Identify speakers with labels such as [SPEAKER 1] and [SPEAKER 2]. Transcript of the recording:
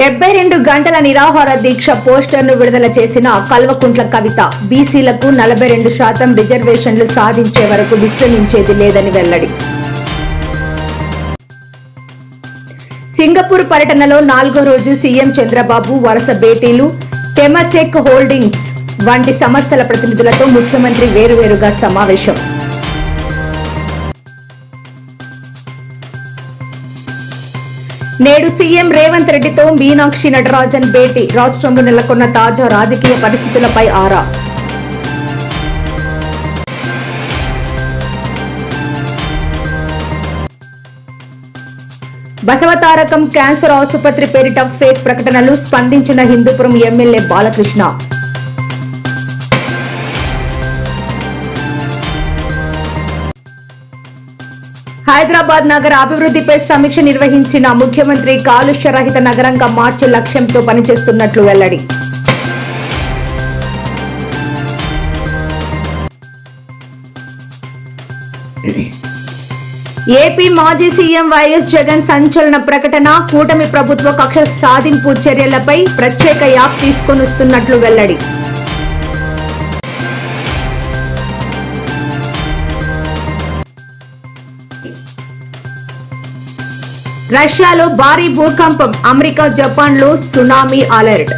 [SPEAKER 1] 72 గంటల నిరాహార దీక్ష పోస్టర్ను విడుదల చేసిన కల్వకుంట్ల కవిత బీసీలకు 42% రిజర్వేషన్లు సాధించే వరకు విశ్రమించేది లేదని వెల్లడి. సింగపూర్ పర్యటనలో 4వ రోజు సీఎం చంద్రబాబు వరుస భేటీలు. టెమసెక్ హోల్డింగ్స్ వంటి సంస్థల ప్రతినిధులతో ముఖ్యమంత్రి వేరువేరుగా సమావేశం. నేడు సీఎం రేవంత్ రెడ్డితో మీనాక్షి నటరాజన్ భేటీ. రాష్ట్రంలో నెలకొన్న తాజా రాజకీయ పరిస్థితులపై ఆరా. బసవతారకం క్యాన్సర్ ఆసుపత్రి పేరిట ఫేక్ ప్రకటనలు. స్పందించిన హిందూపురం ఎమ్మెల్యే బాలకృష్ణ. హైదరాబాద్ నగర అభివృద్ధిపై సమీక్ష నిర్వహించిన ముఖ్యమంత్రి కాలుష్య రహిత నగరంగా మార్చే లక్ష్యంతో పనిచేస్తున్నట్లు వెల్లడి. ఏపీ మాజీ సీఎం వైఎస్ జగన్ సంచలన ప్రకటన. కూటమి ప్రభుత్వ కక్ష సాధింపు చర్యలపై ప్రత్యేక యాప్ తీసుకొనిస్తున్నట్లు వెల్లడి. రష్యాలో భారీ భూకంపం. అమెరికా, జపాన్లో సునామీ అలర్ట్.